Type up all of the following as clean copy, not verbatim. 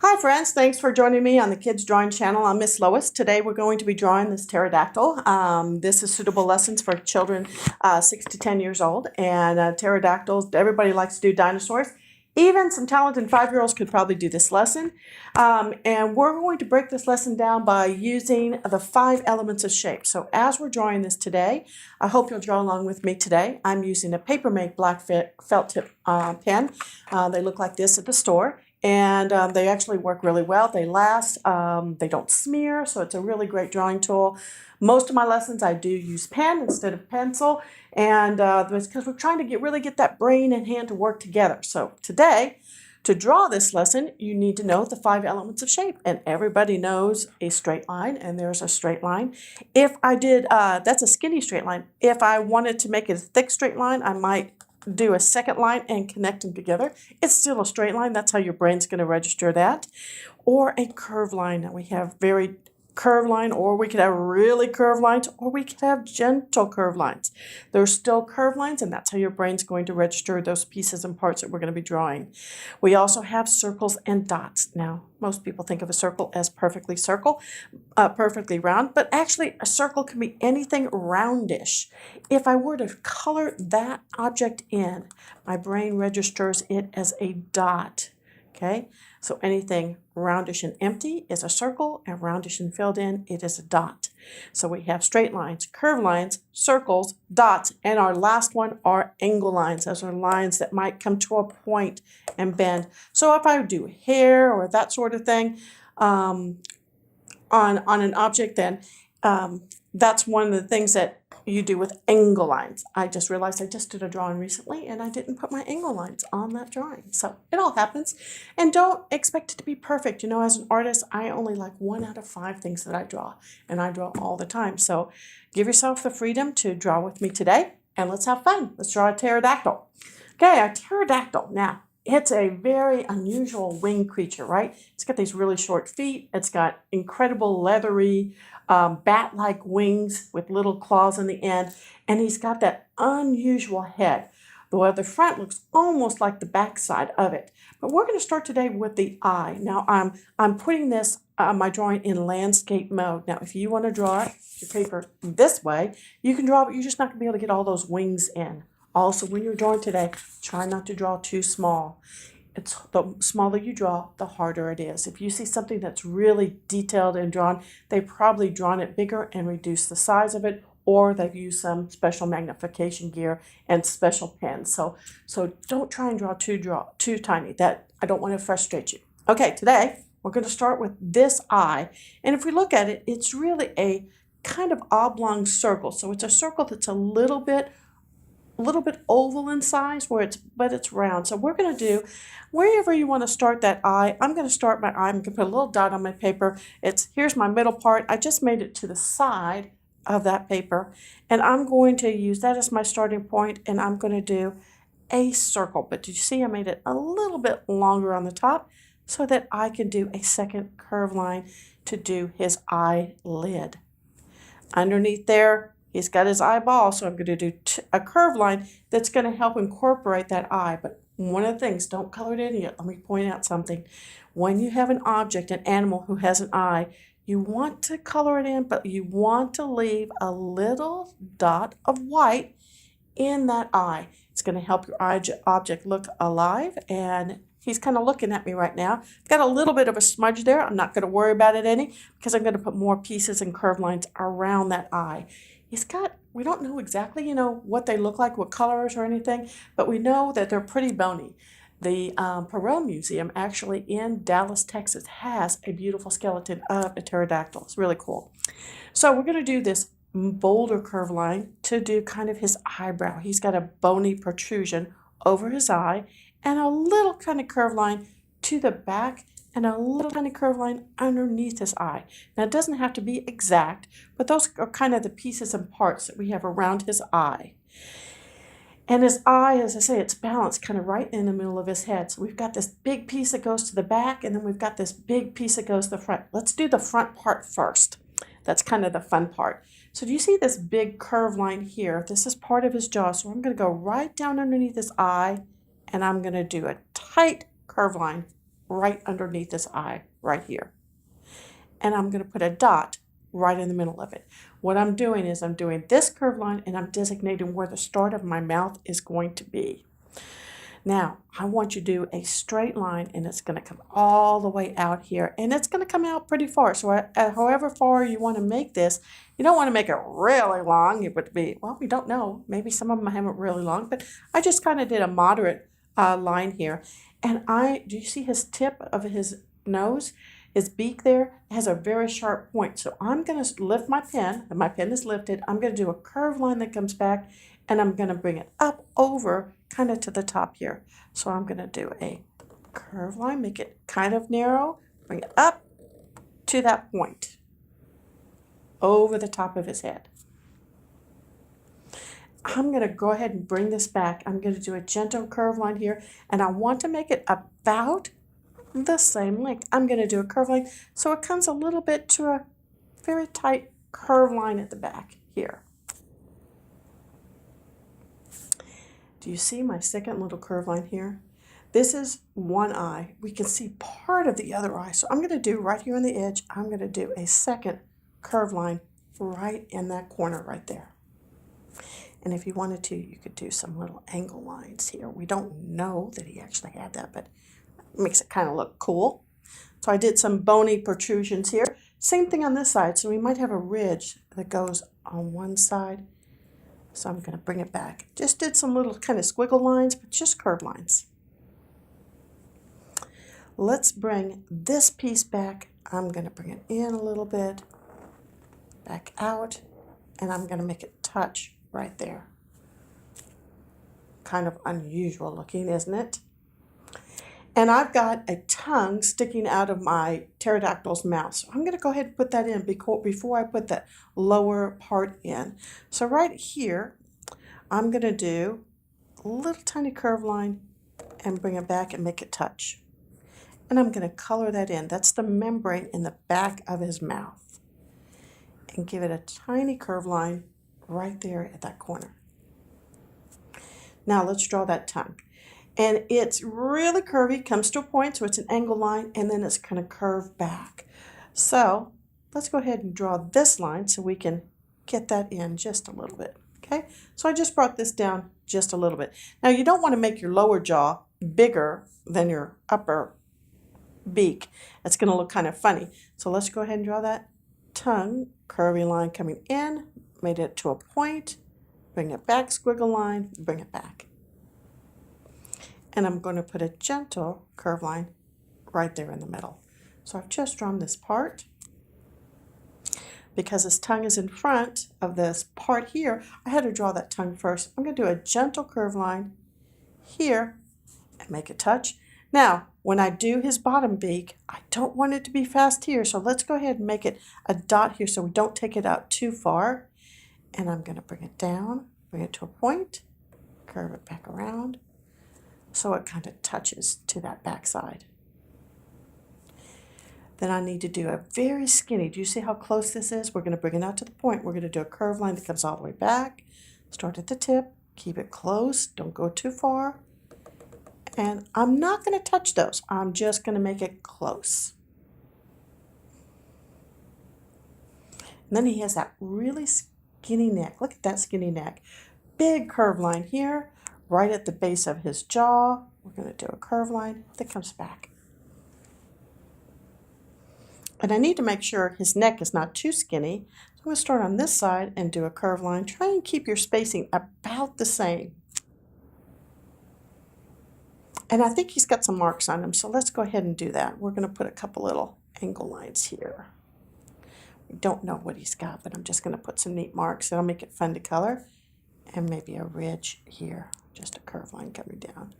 Hi friends, thanks for joining me on the Kids Drawing channel. I'm Miss Lois. Today we're going to be drawing this pterodactyl. This is suitable lessons for children 6 to 10 years old. And pterodactyls, everybody likes to do dinosaurs. Even some talented 5-year-olds could probably do this lesson. And we're going to break this lesson down by using the 5 elements of shape. So as we're drawing this today, I hope you'll draw along with me today. I'm using a Papermate black felt tip pen. They look like this at the store. And they actually work really well. They last, they don't smear, so it's a really great drawing tool. Most of my lessons I do use pen instead of pencil, and it's because we're trying to really get that brain and hand to work together. So today, to draw this lesson, you need to know the 5 elements of shape, and everybody knows a straight line, and there's a straight line. If I did, that's a skinny straight line. If I wanted to make it a thick straight line, I might do a second line and connect them together. It's still a straight line. That's how your brain's going to register that. Or a curved line. Now we have very curved line, or we could have really curved lines, or we could have gentle curved lines. There's still curved lines, and that's how your brain's going to register those pieces and parts that we're going to be drawing. We also have circles and dots. Now, most people think of a circle as perfectly round, but actually a circle can be anything roundish. If I were to color that object in, my brain registers it as a dot. Okay, so anything roundish and empty is a circle, and roundish and filled in, it is a dot. So we have straight lines, curved lines, circles, dots, and our last one are angle lines. Those are lines that might come to a point and bend. So if I do hair or that sort of thing on an object, then that's one of the things that you do with angle lines. I just realized I just did a drawing recently and I didn't put my angle lines on that drawing. So it all happens. And don't expect it to be perfect. You know, as an artist, I only like 1 out of 5 things that I draw, and I draw all the time. So give yourself the freedom to draw with me today, and let's have fun. Let's draw a pterodactyl. Okay, a pterodactyl. Now, it's a very unusual winged creature, right? It's got these really short feet. It's got incredible leathery bat-like wings with little claws on the end, and he's got that unusual head. The front looks almost like the back side of it. But we're going to start today with the eye. Now I'm putting this my drawing in landscape mode. Now if you want to draw your paper this way, you can draw, but you're just not going to be able to get all those wings in. Also, when you're drawing today, try not to draw too small. It's the smaller you draw, the harder it is. If you see something that's really detailed and drawn, they've probably drawn it bigger and reduced the size of it, or they've used some special magnification gear and special pens. So don't try and draw too tiny. That I don't want to frustrate you. Okay, today we're going to start with this eye. And if we look at it, it's really a kind of oblong circle. So it's a circle that's a little bit oval in size, but it's round. So we're going to do, wherever you want to start that eye, I'm going to start my eye. I'm going to put a little dot on my paper. Here's my middle part. I just made it to the side of that paper, and I'm going to use that as my starting point, and I'm going to do a circle. But did you see I made it a little bit longer on the top so that I can do a second curved line to do his eyelid. Underneath there, he's got his eyeball, so I'm going to do a curved line that's going to help incorporate that eye. But one of the things, don't color it in yet. Let me point out something. When you have an object, an animal who has an eye, you want to color it in, but you want to leave a little dot of white in that eye. It's going to help your object look alive, and he's kind of looking at me right now. I've got a little bit of a smudge there. I'm not going to worry about it any, because I'm going to put more pieces and curved lines around that eye. We don't know exactly, what they look like, what colors or anything, but we know that they're pretty bony. The Perot Museum, actually in Dallas, Texas, has a beautiful skeleton of a pterodactyl. It's really cool. So we're going to do this bolder curve line to do kind of his eyebrow. He's got a bony protrusion over his eye, and a little kind of curved line to the back, and a little tiny curved line underneath his eye. Now, it doesn't have to be exact, but those are kind of the pieces and parts that we have around his eye. And his eye, as I say, it's balanced kind of right in the middle of his head. So we've got this big piece that goes to the back, and then we've got this big piece that goes to the front. Let's do the front part first. That's kind of the fun part. So do you see this big curved line here? This is part of his jaw. So I'm going to go right down underneath his eye, and I'm going to do a tight curved line right underneath his eye, right here. And I'm going to put a dot right in the middle of it. What I'm doing is I'm doing this curved line and I'm designating where the start of my mouth is going to be. Now, I want you to do a straight line and it's going to come all the way out here and it's going to come out pretty far. So however far you want to make this, you don't want to make it really long. It would be, well, we don't know. Maybe some of them have it really long, but I just kind of did a moderate line here. And do you see his tip of his nose? His beak there has a very sharp point. So I'm going to lift my pen, and my pen is lifted. I'm going to do a curved line that comes back, and I'm going to bring it up over kind of to the top here. So I'm going to do a curved line, make it kind of narrow, bring it up to that point over the top of his head. I'm going to go ahead and bring this back. I'm going to do a gentle curved line here, and I want to make it about the same length. I'm going to do a curved line so it comes a little bit to a very tight curved line at the back here. Do you see my second little curved line here? This is one eye. We can see part of the other eye. So I'm going to do right here on the edge, I'm going to do a second curved line right in that corner right there. And if you wanted to, you could do some little angle lines here. We don't know that he actually had that, but it makes it kind of look cool. So I did some bony protrusions here. Same thing on this side. So we might have a ridge that goes on one side. So I'm going to bring it back. Just did some little kind of squiggle lines, but just curved lines. Let's bring this piece back. I'm going to bring it in a little bit, back out, and I'm going to make it touch right there. Kind of unusual looking, isn't it? And I've got a tongue sticking out of my pterodactyl's mouth. So I'm going to go ahead and put that in before I put that lower part in. So right here, I'm going to do a little tiny curved line and bring it back and make it touch. And I'm going to color that in. That's the membrane in the back of his mouth. And give it a tiny curved line right there at that corner. Now let's draw that tongue. And it's really curvy, comes to a point, so it's an angle line, and then it's going to curve back. So let's go ahead and draw this line so we can get that in just a little bit. Okay, so I just brought this down just a little bit. Now you don't want to make your lower jaw bigger than your upper beak. It's going to look kind of funny. So let's go ahead and draw that tongue, curvy line coming in, made it to a point, bring it back, squiggle line, bring it back. And I'm going to put a gentle curve line right there in the middle. So I've just drawn this part. Because his tongue is in front of this part here, I had to draw that tongue first. I'm going to do a gentle curve line here and make it touch. Now, when I do his bottom beak, I don't want it to be fast here. So let's go ahead and make it a dot here so we don't take it out too far. And I'm going to bring it down, bring it to a point, curve it back around. So it kind of touches to that back side. Then I need to do a very skinny. Do you see how close this is? We're going to bring it out to the point. We're going to do a curved line that comes all the way back. Start at the tip. Keep it close. Don't go too far. And I'm not going to touch those. I'm just going to make it close. And then he has that really skinny neck. Look at that skinny neck. Big curved line here. Right at the base of his jaw, we're going to do a curved line that comes back. And I need to make sure his neck is not too skinny. So I'm going to start on this side and do a curved line. Try and keep your spacing about the same. And I think he's got some marks on him, so let's go ahead and do that. We're going to put a couple little angle lines here. We don't know what he's got, but I'm just going to put some neat marks. That'll make it fun to color. And maybe a ridge here. Just a curved line coming down.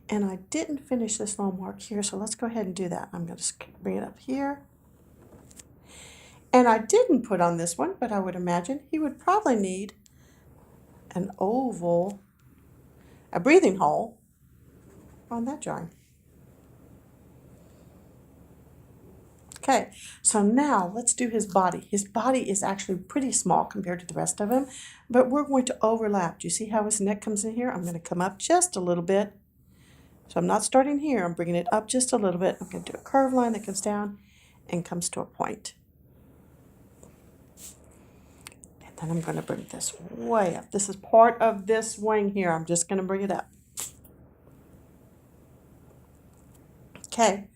And I didn't finish this little mark here, so let's go ahead and do that. I'm going to bring it up here. And I didn't put on this one, but I would imagine he would probably need an oval, a breathing hole on that drawing. Okay, so now let's do his body. His body is actually pretty small compared to the rest of him, but we're going to overlap. Do you see how his neck comes in here? I'm going to come up just a little bit So I'm not starting here. I'm bringing it up just a little bit. I'm going to do a curved line that comes down and comes to a point. And then I'm going to bring this way up. This is part of this wing here. I'm just going to bring it up. Okay,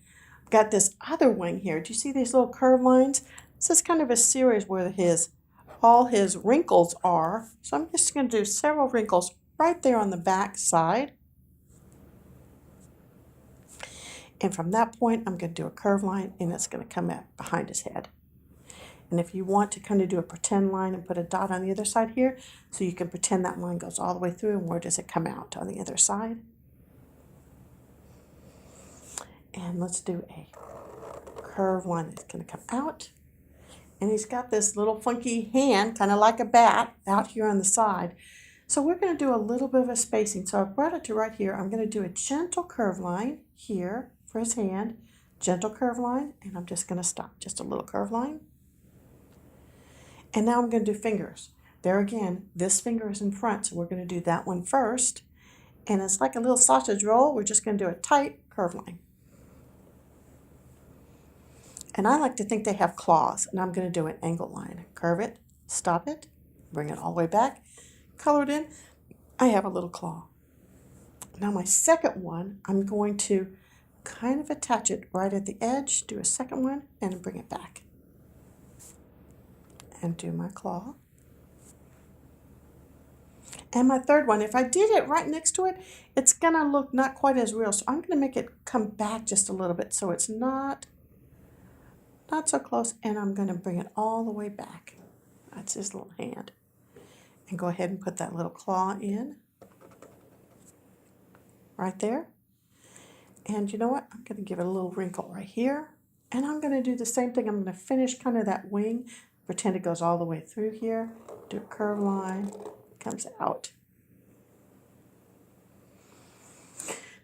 I've got this other wing here. Do you see these little curved lines? This is kind of a series where all his wrinkles are. So I'm just going to do several wrinkles right there on the back side. And from that point, I'm going to do a curved line, and it's going to come up behind his head. And if you want to kind of do a pretend line and put a dot on the other side here, so you can pretend that line goes all the way through, and where does it come out on the other side? And let's do a curved line that's going to come out. And he's got this little funky hand, kind of like a bat, out here on the side. So we're going to do a little bit of a spacing. So I've brought it to right here. I'm going to do a gentle curved line here for his hand, gentle curved line, and I'm just going to stop, just a little curved line. And now I'm going to do fingers. There again, this finger is in front, so we're going to do that one first. And it's like a little sausage roll. We're just going to do a tight curved line. And I like to think they have claws, and I'm going to do an angle line. Curve it, stop it, bring it all the way back, color it in. I have a little claw. Now my second one, I'm going to kind of attach it right at the edge, do a second one, and bring it back. And do my claw. And my third one, if I did it right next to it, it's going to look not quite as real. So I'm going to make it come back just a little bit so it's not so close. And I'm going to bring it all the way back. That's his little hand. And go ahead and put that little claw in. Right there. And you know what? I'm going to give it a little wrinkle right here. And I'm going to do the same thing. I'm going to finish kind of that wing. Pretend it goes all the way through here. Do a curved line. Comes out.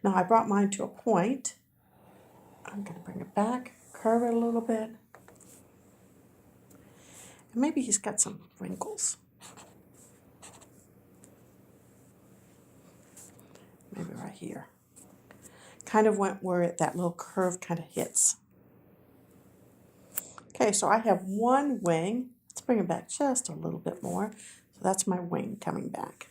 Now I brought mine to a point. I'm going to bring it back. Curve it a little bit. And maybe he's got some wrinkles. Maybe right here. Kind of went where that little curve kind of hits. Okay, so I have one wing. Let's bring it back just a little bit more. So that's my wing coming back.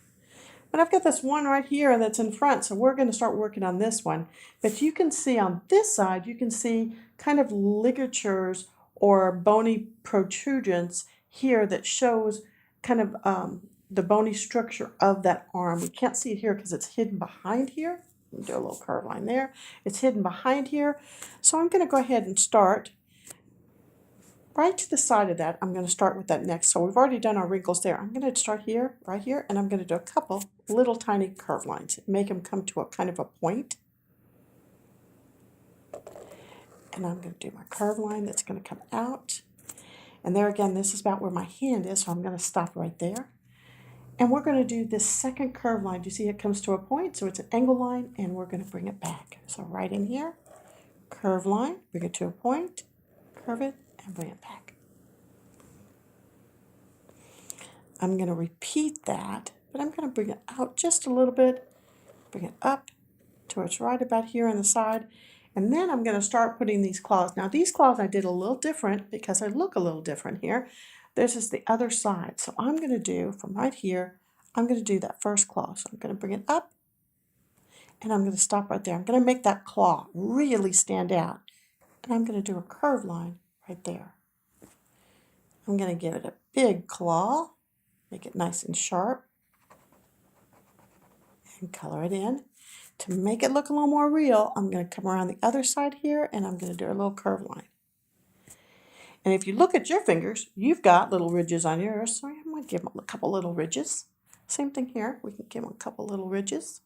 But I've got this one right here that's in front, so we're going to start working on this one. But you can see on this side, you can see kind of ligatures or bony protrusions here that shows kind of the bony structure of that arm. We can't see it here because it's hidden behind here. Do a little curve line there. It's hidden behind here. So I'm going to go ahead and start right to the side of that. I'm going to start with that next. So we've already done our wrinkles there. I'm going to start here, right here, and I'm going to do a couple little tiny curve lines. Make them come to a kind of a point. And I'm going to do my curve line that's going to come out. And there again, this is about where my hand is, so I'm going to stop right there. And we're going to do this second curve line. Do you see it comes to a point? So it's an angle line, and we're going to bring it back. So right in here, curve line, bring it to a point, curve it, and bring it back. I'm going to repeat that, but I'm going to bring it out just a little bit, bring it up to where it's right about here on the side, and then I'm going to start putting these claws. Now these claws I did a little different because I look a little different here. This is the other side. So I'm going to do from right here, I'm going to do that first claw. So I'm going to bring it up and I'm going to stop right there. I'm going to make that claw really stand out. And I'm going to do a curved line right there. I'm going to give it a big claw, make it nice and sharp, and color it in. To make it look a little more real, I'm going to come around the other side here and I'm going to do a little curved line. And if you look at your fingers, you've got little ridges on yours, so I might give them a couple little ridges. Same thing here, we can give them a couple little ridges.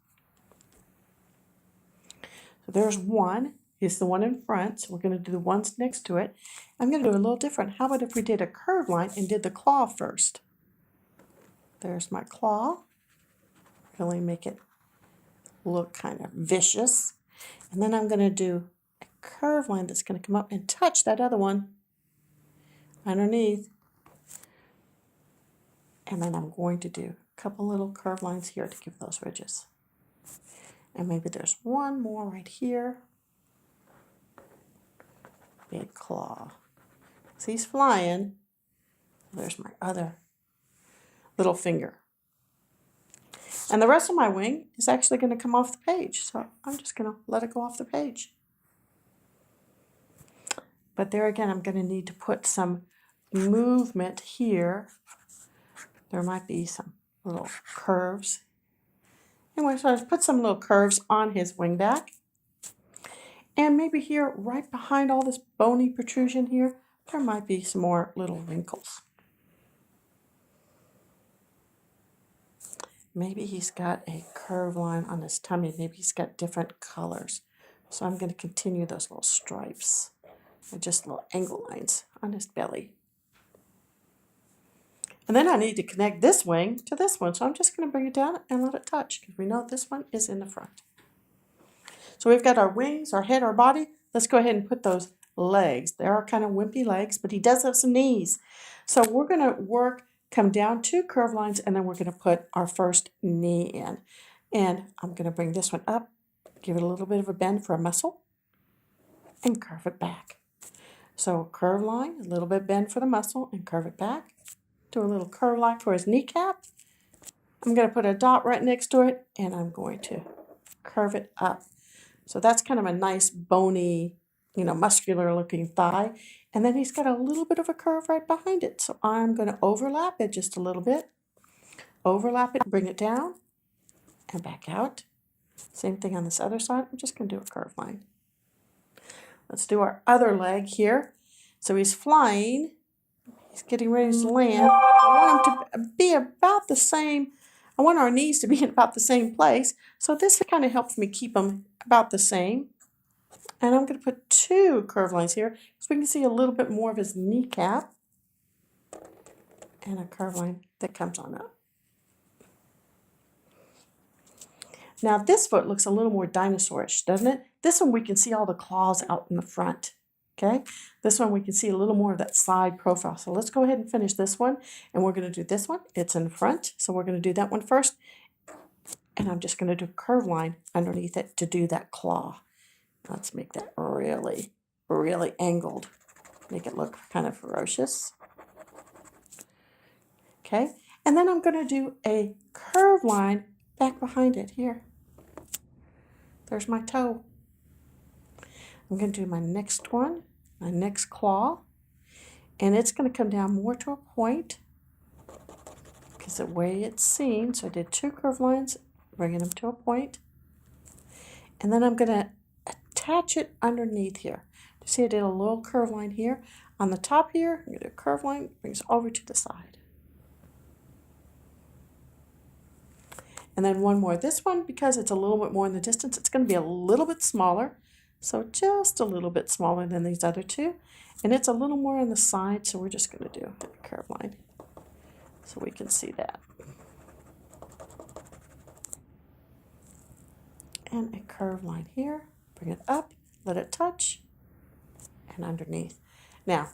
So there's one, it's the one in front, so we're going to do the ones next to it. I'm going to do a little different. How about if we did a curved line and did the claw first? There's my claw. Really make it look kind of vicious. And then I'm going to do a curved line that's going to come up and touch that other one underneath, and then I'm going to do a couple little curved lines here to give those ridges. And maybe there's one more right here. Big claw. So he's flying. There's my other little finger. And the rest of my wing is actually going to come off the page. So I'm just going to let it go off the page. But there again, I'm going to need to put some movement here. There might be some little curves. Anyway, so I've put some little curves on his wing back. And maybe here, right behind all this bony protrusion here, there might be some more little wrinkles. Maybe he's got a curve line on his tummy. Maybe he's got different colors. So I'm going to continue those little stripes. They're just little angle lines on his belly. And then I need to connect this wing to this one. So I'm just going to bring it down and let it touch because we know this one is in the front. So we've got our wings, our head, our body. Let's go ahead and put those legs. They are kind of wimpy legs, but he does have some knees. So we're going to come down 2 curve lines, and then we're going to put our first knee in. And I'm going to bring this one up, give it a little bit of a bend for a muscle, and curve it back. So curve line, a little bit bend for the muscle, and curve it back. Do a little curve line for his kneecap. I'm going to put a dot right next to it, and I'm going to curve it up. So that's kind of a nice bony, muscular looking thigh. And then he's got a little bit of a curve right behind it. So I'm going to overlap it just a little bit. Overlap it, bring it down and back out. Same thing on this other side. I'm just going to do a curve line. Let's do our other leg here. So he's flying. He's getting ready to land. I want him to be about the same. I want our knees to be in about the same place. So this kind of helps me keep them about the same. And I'm going to put 2 curve lines here so we can see a little bit more of his kneecap. And a curve line that comes on up. Now this foot looks a little more dinosaurish, doesn't it? This one we can see all the claws out in the front. Okay, this one we can see a little more of that side profile. So let's go ahead and finish this one. And we're going to do this one. It's in front. So we're going to do that one first. And I'm just going to do a curve line underneath it to do that claw. Let's make that really, really angled. Make it look kind of ferocious. Okay, and then I'm going to do a curve line back behind it here. There's my toe. I'm going to do my next one, my next claw, and it's going to come down more to a point because the way it's seen. So I did 2 curve lines, bringing them to a point, and then I'm going to attach it underneath here. You see I did a little curve line here. On the top here, I'm going to do a curve line, brings over to the side. And then one more. This one, because it's a little bit more in the distance, it's going to be a little bit smaller. So just a little bit smaller than these other 2. And it's a little more on the side, so we're just going to do a curve line so we can see that. And a curve line here. Bring it up, let it touch, and underneath. Now,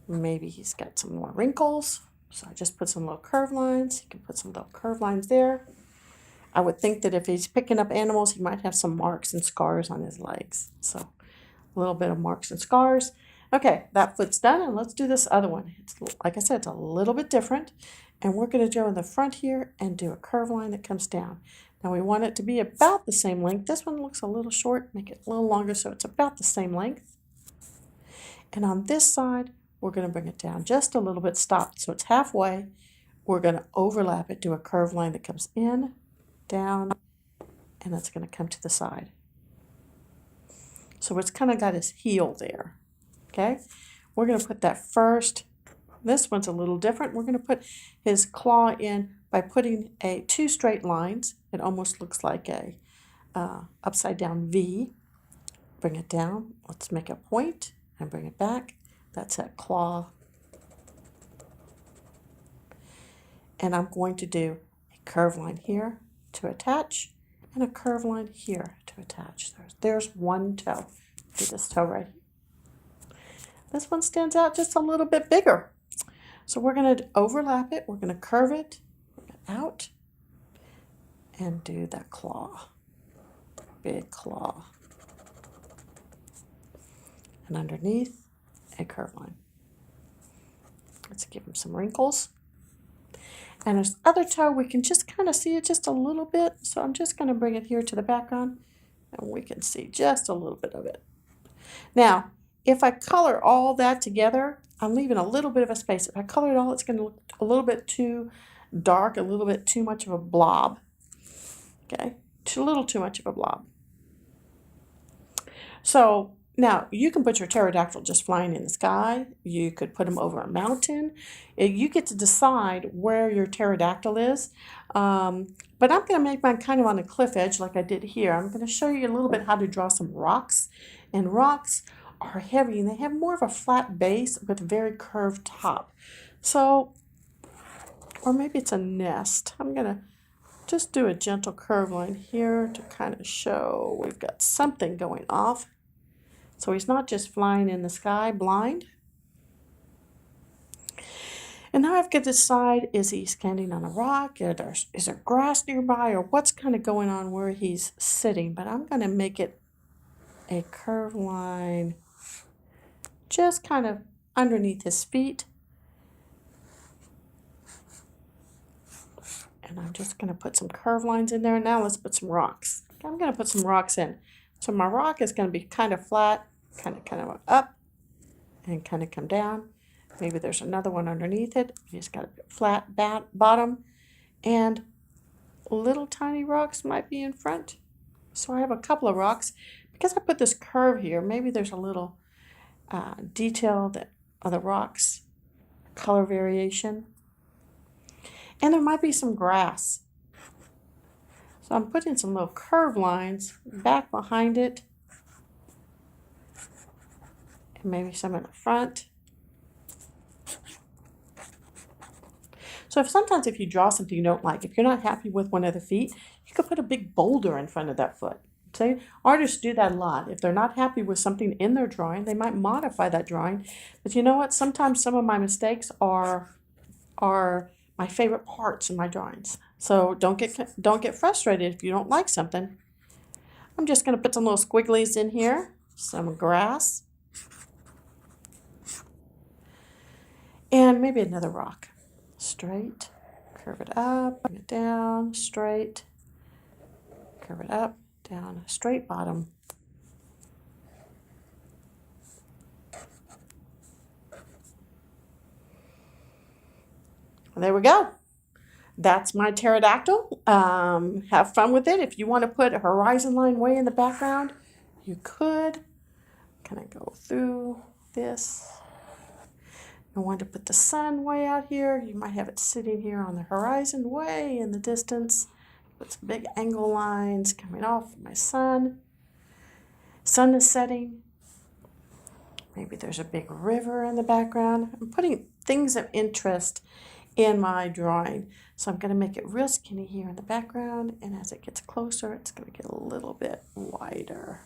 maybe he's got some more wrinkles, so I just put some little curve lines. You can put some little curve lines there. I would think that if he's picking up animals, he might have some marks and scars on his legs. So a little bit of marks and scars. Okay, that foot's done, and let's do this other one. It's, like I said, it's a little bit different. And we're going to go in the front here and do a curve line that comes down. Now we want it to be about the same length. This one looks a little short. Make it a little longer so it's about the same length. And on this side, we're going to bring it down just a little bit, stopped. So it's halfway. We're going to overlap it, do a curve line that comes in, down, and that's going to come to the side. So it's kind of got his heel there. Okay, we're going to put that first. This one's a little different. We're going to put his claw in by putting 2 straight lines. It almost looks like a upside down V. Bring it down. Let's make a point and bring it back. That's that claw. And I'm going to do a curve line here to attach and a curve line here to attach. There's one toe. Do this toe right here. This one stands out just a little bit bigger. So we're going to overlap it. We're going to curve it, bring it out, and do that claw. big claw. And underneath, a curved line. Let's give him some wrinkles. And his other toe, we can just kind of see it just a little bit. So I'm just going to bring it here to the background, and we can see just a little bit of it. Now, if I color all that together, I'm leaving a little bit of a space. If I color it all, it's going to look a little bit too dark, a little bit too much of a blob. Okay, a little too much of a blob. So now you can put your pterodactyl just flying in the sky. You could put them over a mountain. You get to decide where your pterodactyl is. But I'm going to make mine kind of on a cliff edge like I did here. I'm going to show you a little bit how to draw some rocks. And rocks are heavy and they have more of a flat base with a very curved top. So, or maybe it's a nest. I'm going to just do a gentle curve line here to kind of show we've got something going off. So he's not just flying in the sky blind. And now I've got to decide, is he standing on a rock? Is there grass nearby? Or what's kind of going on where he's sitting? But I'm going to make it a curved line just kind of underneath his feet. And I'm just going to put some curved lines in there. Now let's put some rocks. I'm going to put some rocks in. So my rock is going to be kind of flat, kind of up, and kind of come down. Maybe there's another one underneath it. It's got a flat bottom, and little tiny rocks might be in front. So I have a couple of rocks. Because I put this curve here, maybe there's a little detail of the rocks, color variation. And there might be some grass. So I'm putting some little curved lines back behind it. And maybe some in the front. So sometimes if you draw something you don't like, if you're not happy with one of the feet, you could put a big boulder in front of that foot. So artists do that a lot. If they're not happy with something in their drawing, they might modify that drawing. But you know what? Sometimes some of my mistakes are my favorite parts in my drawings. So don't get frustrated if you don't like something. I'm just going to put some little squigglies in here, some grass, and maybe another rock. Straight, curve it up, bring it down, straight, curve it up, down, straight bottom. There we go. That's my pterodactyl. Have fun with it. If you want to put a horizon line way in the background, you could. Kind of go through this. I want to put the sun way out here. You might have it sitting here on the horizon way in the distance. Put some big angle lines coming off my sun. Sun is setting. Maybe there's a big river in the background. I'm putting things of interest in my drawing. So I'm going to make it real skinny here in the background, and as it gets closer, it's going to get a little bit wider.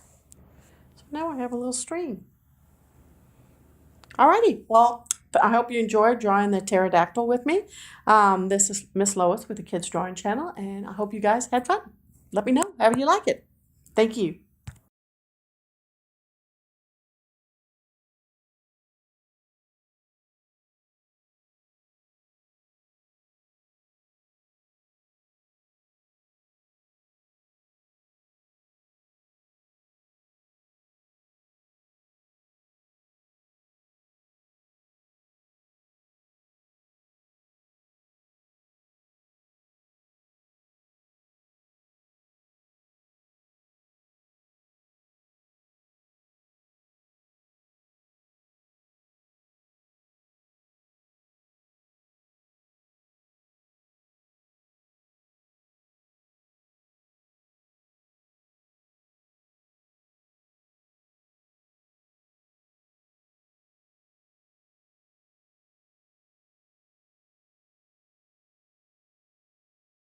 So now I have a little stream. Alrighty, well, I hope you enjoyed drawing the pterodactyl with me. This is Miss Lois with the Kids Drawing Channel, and I hope you guys had fun. Let me know how you like it. Thank you.